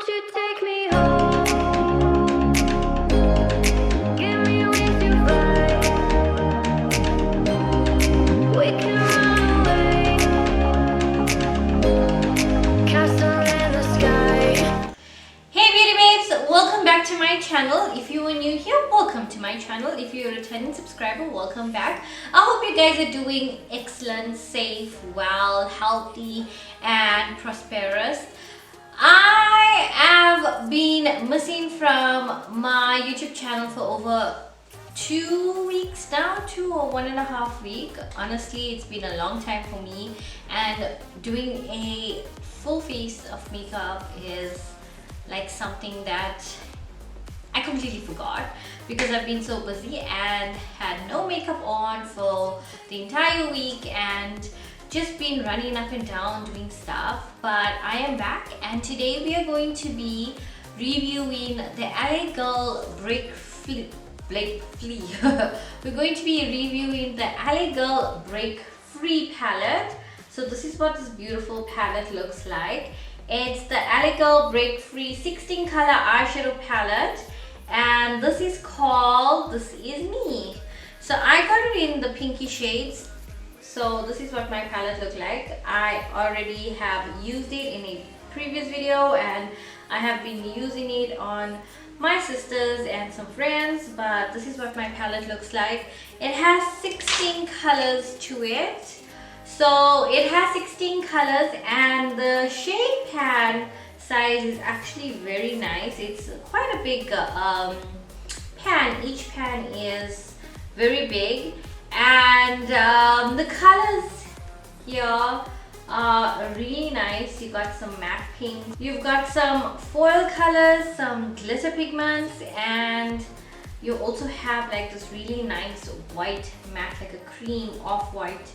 Won't you take me home? Give me with your vibe. We can run away. Castle in the sky. Hey beauty babes, welcome back to my channel. If you are new here, welcome to my channel. If you're a returning subscriber, welcome back. I hope you guys are doing excellent, safe, well, healthy and prosperous. I have been missing from my YouTube channel for over 2 weeks now, 2 or 1.5 weeks. Honestly, it's been a long time for me, and doing a full face of makeup is like something that I completely forgot because I've been so busy and had no makeup on for the entire week and just been running up and down doing stuff. But I am back, and today we are going to be reviewing the LA Girl Break Free. We're going to be reviewing the LA Girl Break Free palette. So this is what this beautiful palette looks like. It's the LA Girl Break Free 16 color eyeshadow palette, and this is called This Is Me. So I got it in the pinky shades. So this is what my palette looks like. I already have used it in a previous video, and I have been using it on my sisters and some friends, but this is what my palette looks like. It has 16 colors to it. So it has 16 colors, and the shade pan size is actually very nice. It's quite a big pan. Each pan is very big, and the colors here are really nice. You got some matte pink, you've got some foil colors, some glitter pigments, and you also have like this really nice white matte, like a cream off-white,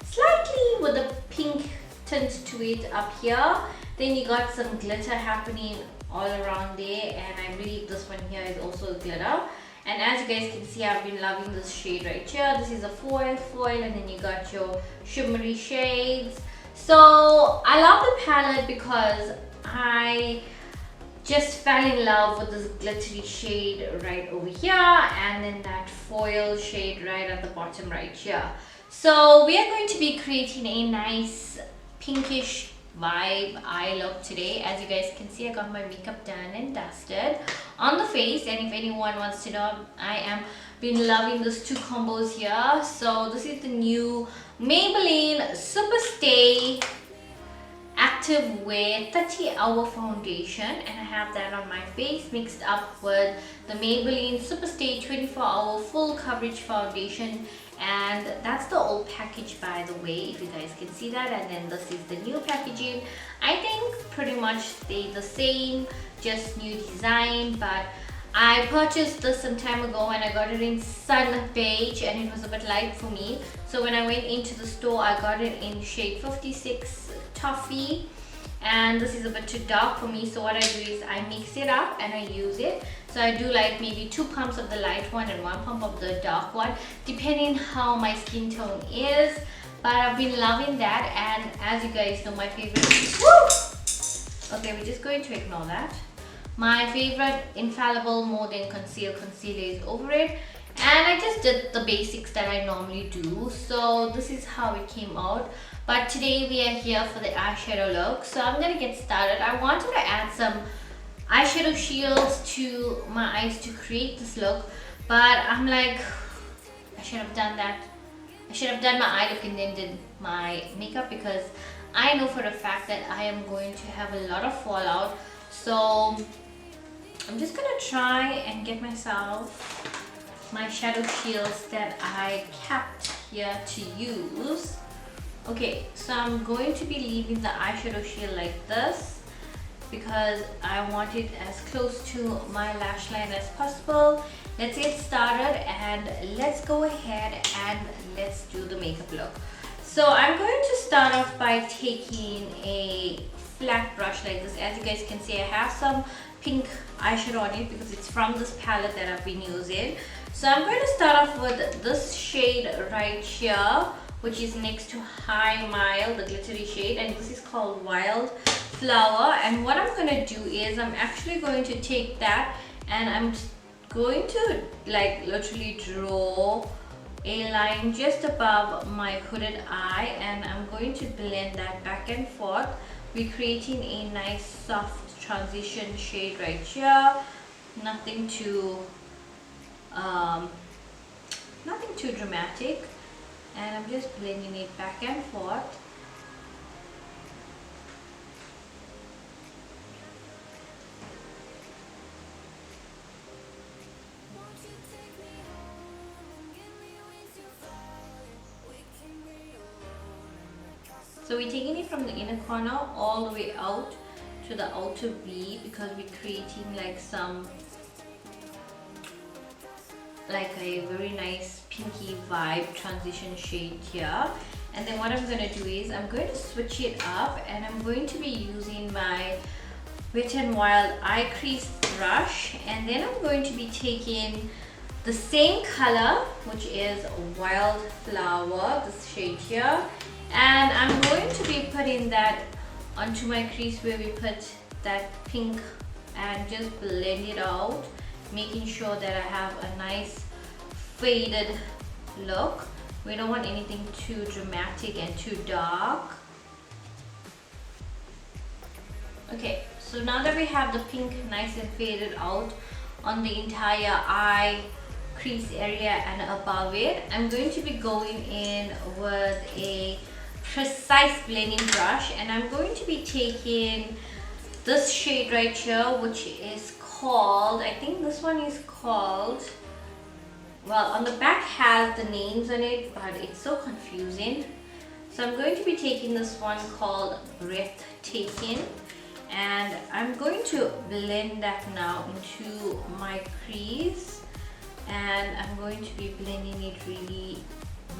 slightly with a pink tint to it up here. Then you got some glitter happening all around there, and I believe this one here is also a glitter. And as you guys can see, I've been loving this shade right here. This is a foil, and then you got your shimmery shades. So I love the palette because I just fell in love with this glittery shade right over here, and then that foil shade right at the bottom right here. So we are going to be creating a nice pinkish vibe eye look today. As you guys can see, I got my makeup done and dusted on the face, and if anyone wants to know, I am been loving these two combos here. So this is the new Maybelline Super Stay Active Wear 30-hour foundation, and I have that on my face mixed up with the Maybelline Super Stay 24-hour full coverage foundation. And that's the old package, by the way, if you guys can see that. And then this is the new packaging. I think pretty much stay the same, just new design. But I purchased this some time ago, and I got it in sun beige, and it was a bit light for me. So when I went into the store, I got it in shade 56 Toffee, and this is a bit too dark for me. So what I do is I mix it up and I use it. So I do like maybe 2 pumps of the light one and 1 pump of the dark one, depending how my skin tone is. But I've been loving that, and as you guys know, my favorite, okay, we're just going to ignore that. My favorite infallible more than concealer is over it, and I just did the basics that I normally do. So this is how it came out. But today we are here for the eyeshadow look. So I'm gonna get started. I wanted to add some eyeshadow shields to my eyes to create this look, but I'm like, I should have done that. I should have done my eye look and then did my makeup, because I know for a fact that I am going to have a lot of fallout. So I'm just gonna try and get myself my shadow shields that I kept here to use. Okay, so I'm going to be leaving the eyeshadow shield like this because I want it as close to my lash line as possible. Let's get started, and let's go ahead and let's do the makeup look. So I'm going to start off by taking a flat brush like this. As you guys can see, I have some pink eyeshadow on it because it's from this palette that I've been using. So I'm going to start off with this shade right here, which is next to High Mile, the glittery shade, and this is called Wild Flower. And what I'm gonna do is I'm actually going to take that and I'm going to like literally draw a line just above my hooded eye, and I'm going to blend that back and forth. We're creating a nice soft transition shade right here. Nothing too dramatic, and I'm just blending it back and forth. So we're taking it from the inner corner all the way out to the outer V, because we're creating like a very nice pinky vibe transition shade here. And then what I'm going to do is I'm going to switch it up, and I'm going to be using my Wet n Wild eye crease brush, and then I'm going to be taking the same color, which is Wild Flower, this shade here, and I'm going to be putting that onto my crease where we put that pink, and just blend it out, making sure that I have a nice faded look. We don't want anything too dramatic and too dark. Okay, so now that we have the pink nice and faded out on the entire eye crease area and above it, I'm going to be going in with a precise blending brush, and I'm going to be taking this shade right here, which is called, I think this one is called, well, on the back has the names on it, but it's so confusing. So I'm going to be taking this one called Breathtaking, and I'm going to blend that now into my crease, and I'm going to be blending it really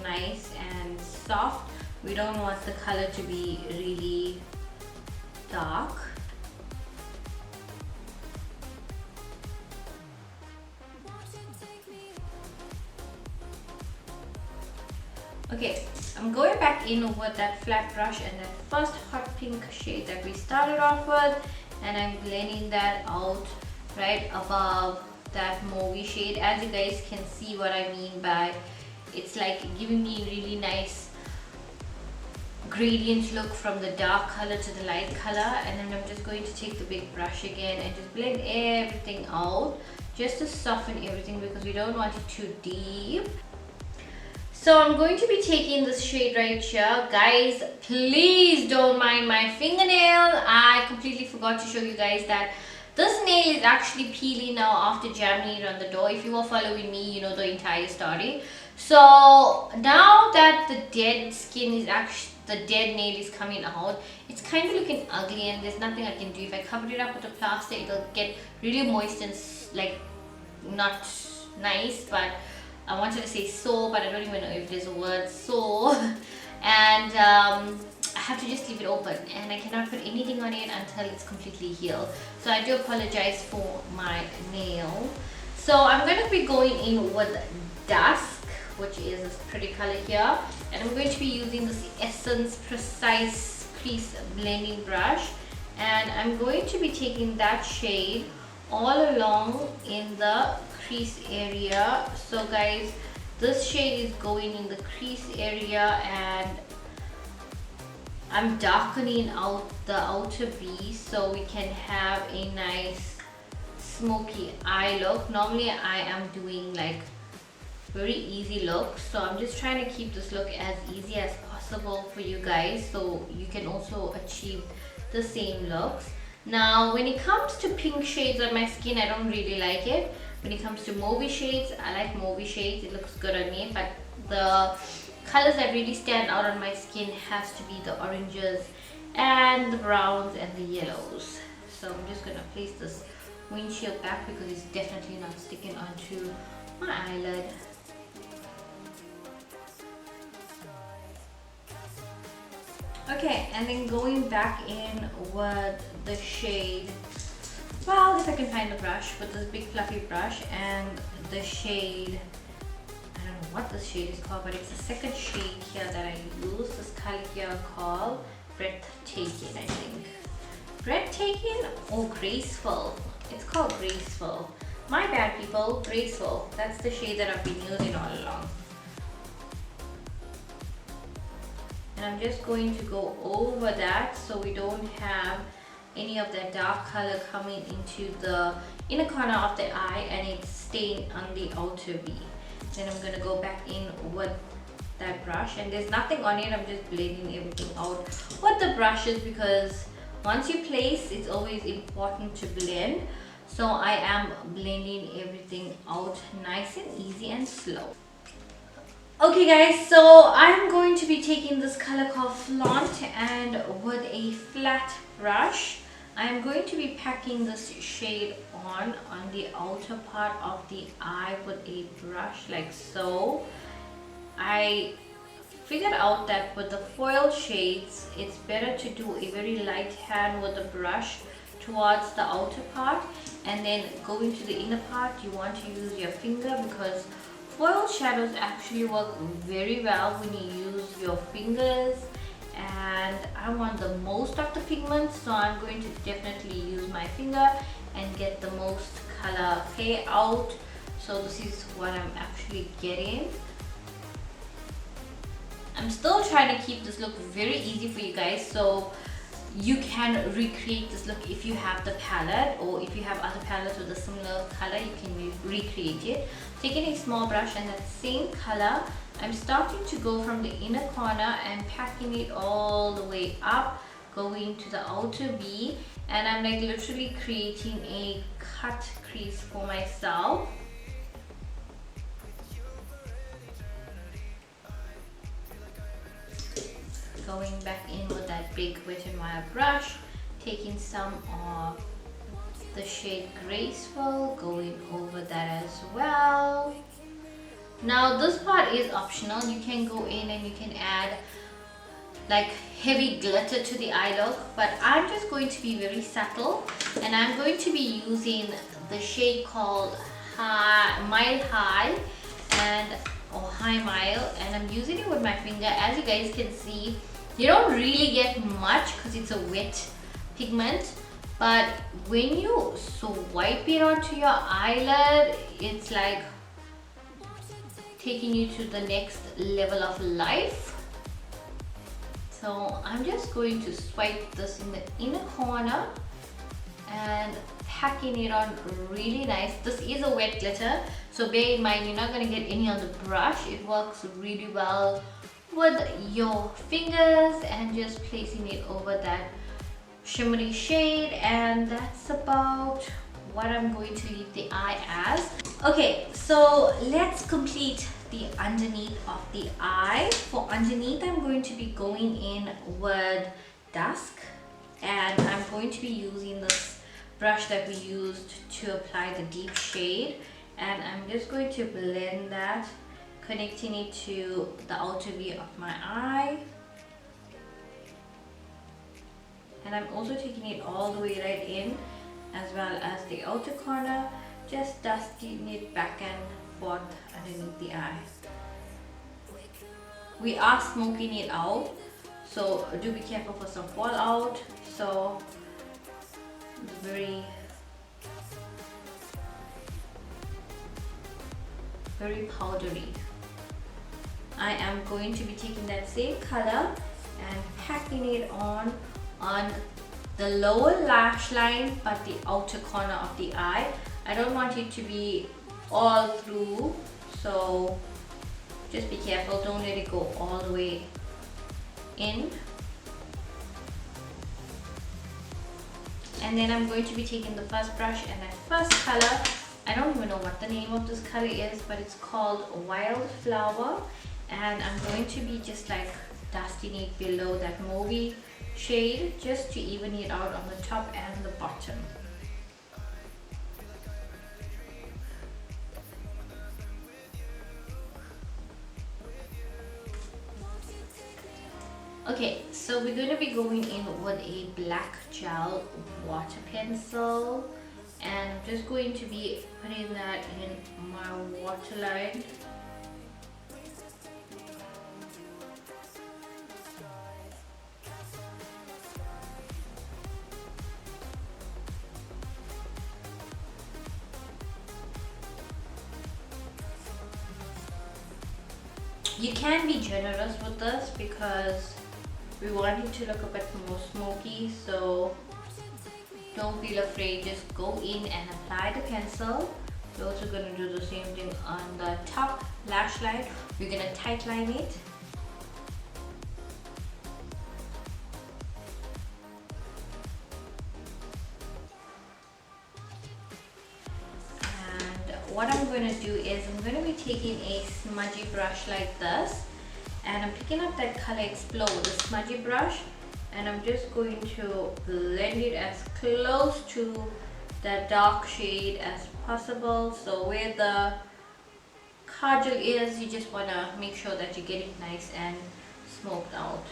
nice and soft. We don't want the color to be really dark. Okay, I'm going back in with that flat brush and that first hot pink shade that we started off with, and I'm blending that out right above that mauvey shade. As you guys can see what I mean by, it's like giving me really nice gradient look from the dark color to the light color. And then I'm just going to take the big brush again and just blend everything out, just to soften everything, because we don't want it too deep. So I'm going to be taking this shade right here. Guys, please don't mind my fingernail. I completely forgot to show you guys that this nail is actually peeling now after jamming it on the door. If you were following me, you know the entire story. So now that the dead skin is actually, the dead nail is coming out, it's kind of looking ugly, and there's nothing I can do. If I cover it up with a plaster, it'll get really moist and like not nice. But I wanted to say sore, but I don't even know if there's a word sore. And I have to just leave it open, and I cannot put anything on it until it's completely healed. So I do apologize for my nail. So I'm going to be going in with Dusk, which is this pretty color here, and I'm going to be using this Essence Precise Crease Blending Brush, and I'm going to be taking that shade all along in the crease area. So guys, this shade is going in the crease area, and I'm darkening out the outer V so we can have a nice smoky eye look. Normally I am doing like very easy look, so I'm just trying to keep this look as easy as possible for you guys, so you can also achieve the same looks. Now when it comes to pink shades on my skin, I don't really like it. When it comes to mauvey shades, I like mauvey shades, it looks good on me, but the colors that really stand out on my skin has to be the oranges and the browns and the yellows. So I'm just gonna place this windshield back because it's definitely not sticking onto my eyelid. Okay, and then going back in with the shade, well, if I can find the brush, with this big fluffy brush, and the shade, I don't know what this shade is called, but it's the second shade here that I use. This color here called Breathtaking, I think. Breathtaking or Graceful? It's called Graceful. My bad, people. Graceful. That's the shade that I've been using all along. And I'm just going to go over that so we don't have any of that dark color coming into the inner corner of the eye and it's staying on the outer V. Then I'm going to go back in with that brush, and there's nothing on it. I'm just blending everything out with the brushes because once you place, it's always important to blend. So I am blending everything out nice and easy and slow. Okay guys, so I'm going to be taking this color called Flaunt, and with a flat brush I'm going to be packing this shade on the outer part of the eye with a brush like so. I figured out that with the foil shades it's better to do a very light hand with the brush towards the outer part, and then going to the inner part you want to use your finger, because foil shadows actually work very well when you use your fingers, and I want the most of the pigment, so I'm going to definitely use my finger and get the most color pay out. So this is what I'm actually getting. I'm still trying to keep this look very easy for you guys, so you can recreate this look if you have the palette, or if you have other palettes with a similar color you can recreate it. Taking a small brush and that same color, I'm starting to go from the inner corner and packing it all the way up, going to the outer V, and I'm like literally creating a cut crease for myself. Going back in with that big Wet n Wild brush, taking some of the shade Graceful, going over that as well. Now this part is optional. You can go in and you can add like heavy glitter to the eye look, but I'm just going to be very subtle, and I'm going to be using the shade called Mile High or High Mile, and I'm using it with my finger. As you guys can see, you don't really get much because it's a wet pigment, but when you swipe it onto your eyelid, it's like taking you to the next level of life. So I'm just going to swipe this in the inner corner and packing it on really nice. This is a wet glitter, so bear in mind you're not going to get any on the brush. It works really well with your fingers and just placing it over that shimmery shade, and that's about what I'm going to leave the eye as. Okay, so let's complete the underneath of the eye. For underneath, I'm going to be going in with Dusk, and I'm going to be using this brush that we used to apply the deep shade, and I'm just going to blend that, connecting it to the outer V of my eye. And I'm also taking it all the way right in, as well as the outer corner, just dusting it back and forth underneath the eye. We are smoking it out, so do be careful for some fallout. So it's very powdery. I am going to be taking that same color and packing it on the lower lash line but the outer corner of the eye. I don't want it to be all through, so just be careful, don't let it go all the way in. And then I'm going to be taking the first brush and that first color, I don't even know what the name of this color is, but it's called Wildflower, and I'm going to be just like dusting it below that mauvey shade just to even it out on the top and the bottom. Okay, so we're going to be going in with a black gel water pencil, and I'm just going to be putting that in my waterline. You can be generous with this because we want it to look a bit more smoky, so don't feel afraid, just go in and apply the pencil. We're also going to do the same thing on the top lash line. We're going to tight line it. And what I'm going to do is I'm going to be taking a smudgy brush like this, and I'm picking up that Color Explode with a smudgy brush, and I'm just going to blend it as close to the dark shade as possible. So where the kajal is, you just want to make sure that you get it nice and smoked out.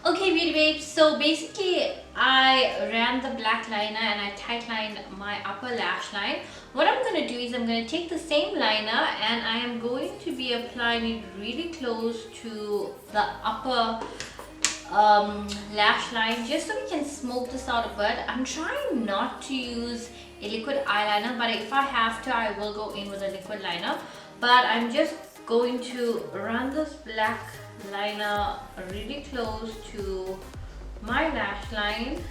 Okay, beauty babes, so basically I ran the black liner and I tight lined my upper lash line. What I'm going to do is I'm going to take the same liner and I am going to be applying it really close to the upper lash line, just so we can smoke this out a bit. I'm trying not to use a liquid eyeliner, but if I have to, I will go in with a liquid liner. But I'm just going to run this black liner really close to my lash line.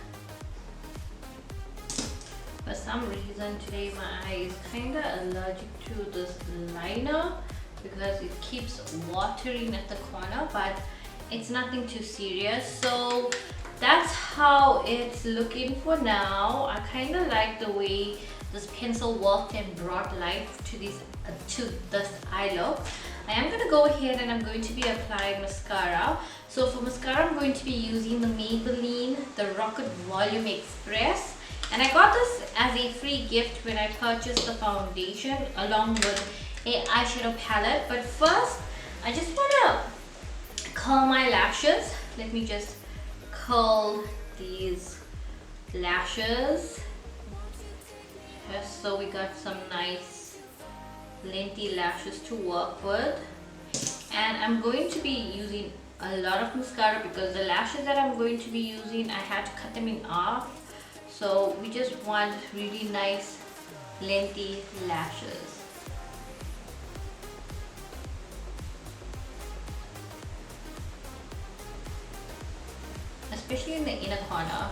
For some reason today my eye is kind of allergic to this liner because it keeps watering at the corner, but it's nothing too serious. So that's how it's looking for now. I kind of like the way this pencil worked and brought life to this eye look. I am going to go ahead and I'm going to be applying mascara. So for mascara, I'm going to be using the Maybelline The Rocket Volume Express. And I got this as a free gift when I purchased the foundation along with a eyeshadow palette. But first, I just want to curl my lashes. Let me just curl these lashes. Just so we got some nice lengthy lashes to work with. And I'm going to be using a lot of mascara because the lashes that I'm going to be using, I had to cut them in half. So we just want really nice lengthy lashes. Especially in the inner corner.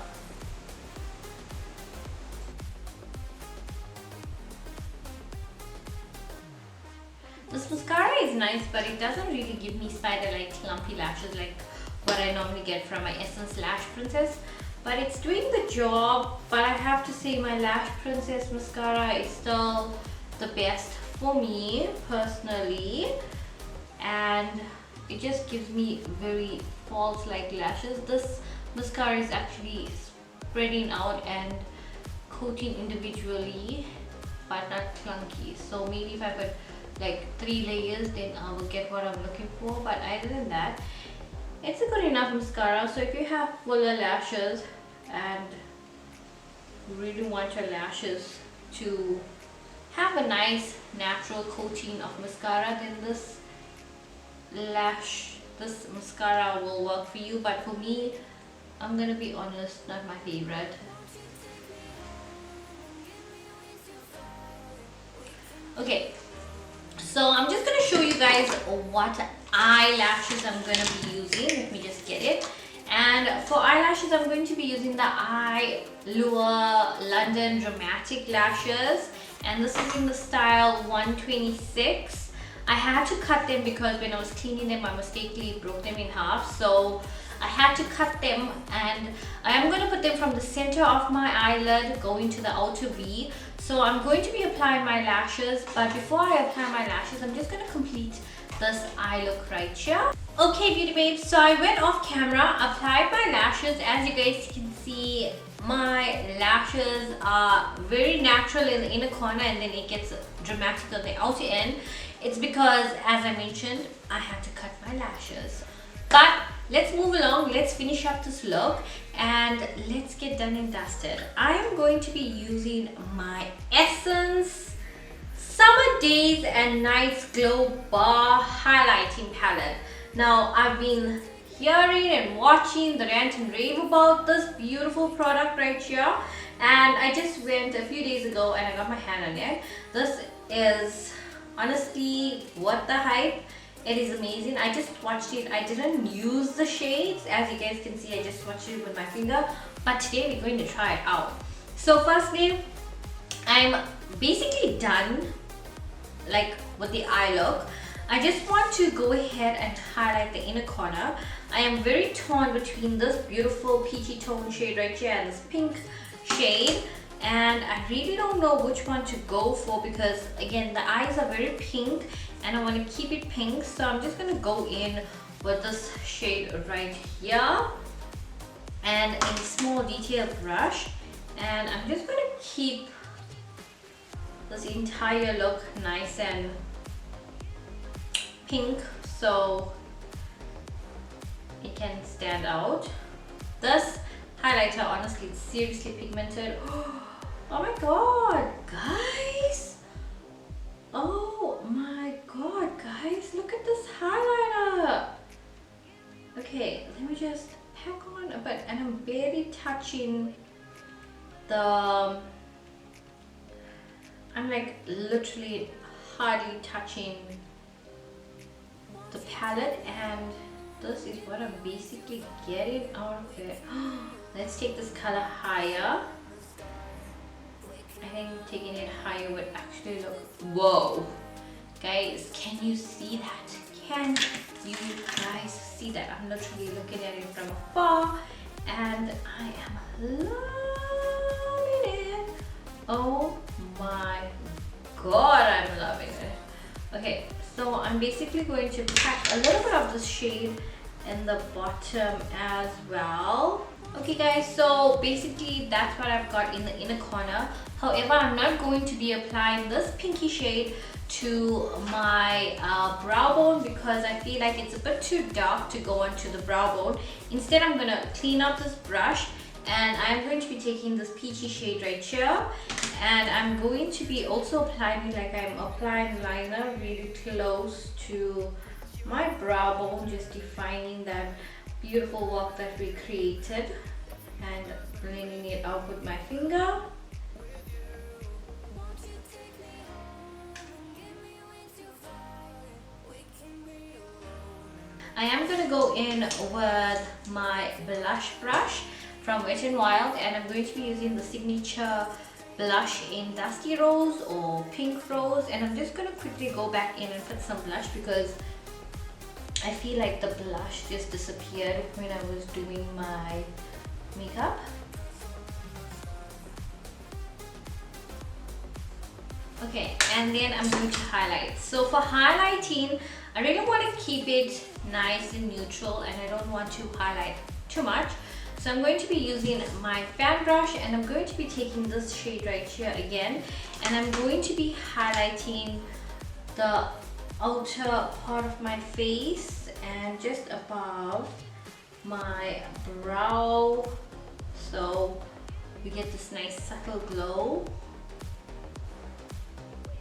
This mascara is nice, but it doesn't really give me spider-like clumpy lashes like what I normally get from my Essence Lash Princess. But it's doing the job. But I have to say my Lash Princess mascara is still the best for me personally. And it just gives me very false-like lashes. This mascara is actually spreading out and coating individually, but not clunky. So maybe if I put like 3 layers, then I will get what I'm looking for. But other than that, it's a good enough mascara. So if you have fuller lashes and really want your lashes to have a nice natural coating of mascara, then this mascara will work for you. But for me, I'm gonna be honest, not my favorite. Okay, so I'm just gonna show you guys what eyelashes I'm gonna be using. Let me just get it. And for eyelashes, I'm going to be using the Lure London Dramatic Lashes, and this is in the style 126. I had to cut them because when I was cleaning them, I mistakenly broke them in half. So I had to cut them, and I am going to put them from the center of my eyelid going to the outer V. So I'm going to be applying my lashes, but before I apply my lashes, I'm just going to complete this eye look right here. Okay, beauty babes, so I went off camera, applied my lashes. As you guys can see, my lashes are very natural in the inner corner, and then it gets dramatic on the outer end. It's because, as I mentioned, I had to cut my lashes. But let's move along, let's finish up this look and let's get done and dusted. I am going to be using my Essence Summer Days and Nights Glow Bar Highlighting Palette. Now, I've been hearing and watching the rant and rave about this beautiful product right here, and I just went a few days ago and I got my hand on it. This is Honestly, what the hype. It is amazing. I just watched it. I didn't use the shades. As you guys can see, I just watched it with my finger. But today we're going to try it out. So firstly, I'm basically done like with the eye look. I just want to go ahead and highlight the inner corner. I am very torn between this beautiful peachy tone shade right here and this pink shade, and I really don't know which one to go for because again the eyes are very pink and I want to keep it pink, so I'm just going to go in with this shade right here and a small detail brush, and I'm just going to keep this entire look nice and pink so it can stand out. This highlighter, honestly, it's seriously pigmented. Oh my god, guys! Oh my god, guys, look at this highlighter. Okay, let me just pack on a bit, and I'm barely touching the, I'm like literally hardly touching the palette, and this is what I'm basically getting out of it. Let's take this color higher. I think taking it higher would actually look, whoa, guys, can you see that? Can you guys see that? I'm literally looking at it from afar and I am loving it. Oh my god, I'm loving it. Okay, so I'm basically going to pack a little bit of this shade in the bottom as well. Okay guys, so basically that's what I've got in the inner corner. However, I'm not going to be applying this pinky shade to my brow bone because I feel like it's a bit too dark to go onto the brow bone. Instead, I'm going to clean out this brush and I'm going to be taking this peachy shade right here, and I'm going to be also applying it like I'm applying liner really close to my brow bone, just defining that beautiful work that we created and blending it out with my finger. I am going to go in with my blush brush from Wet n Wild, and I'm going to be using the signature blush in Dusty Rose or Pink Rose, and I'm just going to quickly go back in and put some blush because I feel like the blush just disappeared when I was doing my makeup. Okay, and then I'm going to highlight. So for highlighting, I really want to keep it nice and neutral and I don't want to highlight too much. So I'm going to be using my fan brush and I'm going to be taking this shade right here again, and I'm going to be highlighting the outer part of my face and just above my brow, so we get this nice subtle glow.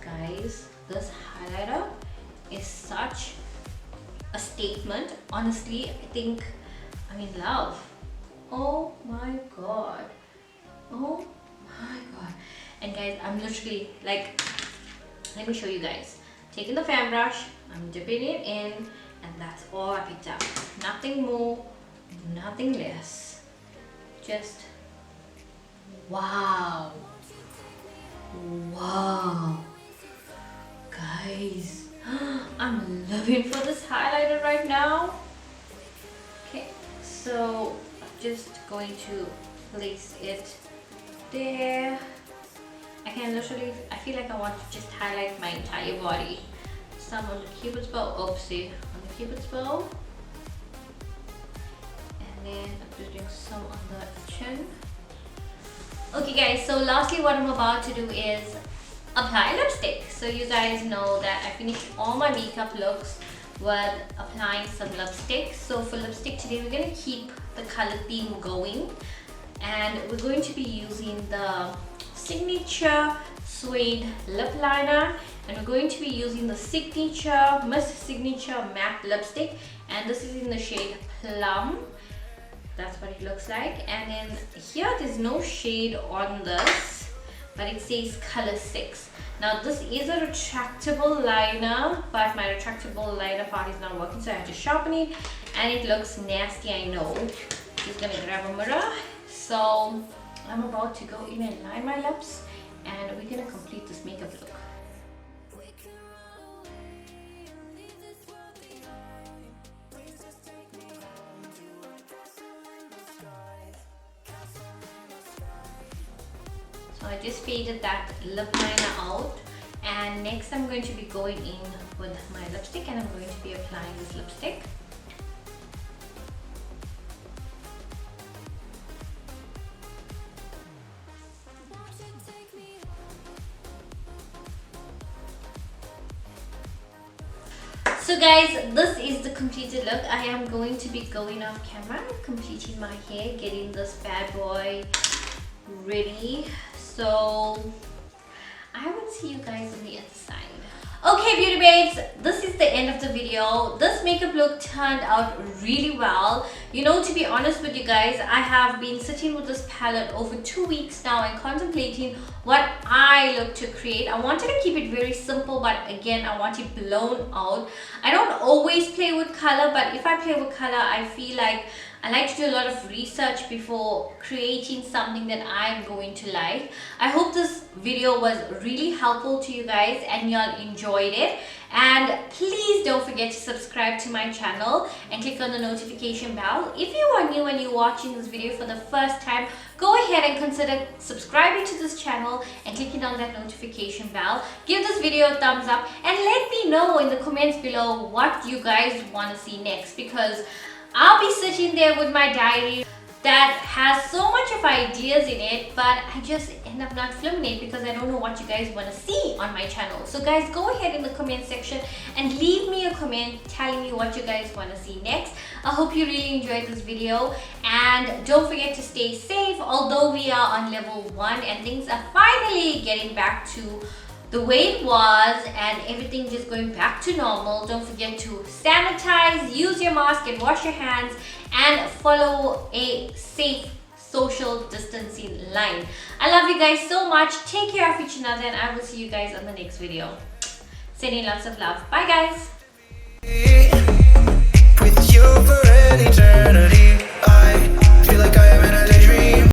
Guys, this highlighter is such a statement. Honestly, I think I'm in love. Oh my god. Oh my god. And guys, I'm literally like, let me show you guys. Taking the fan brush, I'm dipping it in, and that's all I picked up. Nothing more, nothing less. Just wow. Wow. Guys, I'm living for this highlighter right now. Okay, so I'm just going to place it there. I can literally, I feel like I want to just highlight my entire body. Some on the cupid's bow, oopsie, on the cupid's bow. And then I'm just doing some on the chin. Okay guys, so lastly what I'm about to do is apply lipstick. So you guys know that I finished all my makeup looks with applying some lipstick. So for lipstick today, we're going to keep the color theme going, and we're going to be using the signature suede lip liner, and we're going to be using the signature Miss Signature matte lipstick, and this is in the shade Plum. That's what it looks like. And then here there's no shade on this, but it says color 6. Now this is a retractable liner, but my retractable liner part is not working, so I have to sharpen it, and it looks nasty, I know. Just gonna grab a mirror. So I'm about to go in and line my lips, and we're gonna complete this makeup look. So I just faded that lip liner out, and next I'm going to be going in with my lipstick, and I'm going to be applying this lipstick. So guys, this is the completed look. I am going to be going off camera, completing my hair, getting this bad boy ready. So I will see you guys on the other side. Okay beauty babes, this is the end of the video. This makeup look turned out really well. You know, to be honest with you guys, I have been sitting with this palette over 2 weeks now and contemplating what I look to create. I wanted to keep it very simple, but again, I want it blown out. I don't always play with color, but if I play with color, I feel like I like to do a lot of research before creating something that I'm going to like. I hope this video was really helpful to you guys and y'all enjoyed it. And please don't forget to subscribe to my channel and click on the notification bell. If you are new and you're watching this video for the first time, go ahead and consider subscribing to this channel and clicking on that notification bell. Give this video a thumbs up and let me know in the comments below what you guys want to see next, because I'll be sitting there with my diary that has so much of ideas in it, but I just end up not filming it because I don't know what you guys want to see on my channel. So guys, go ahead in the comment section and leave me a comment telling me what you guys want to see next. I hope you really enjoyed this video, and don't forget to stay safe. Although we are on level 1 and things are finally getting back to the way it was and everything just going back to normal, don't forget to sanitize, use your mask and wash your hands, and follow a safe social distancing line. I love you guys so much. Take care of each other, and I will see you guys on the next video. Sending lots of love. Bye guys. With you for an eternity, I feel like I am in a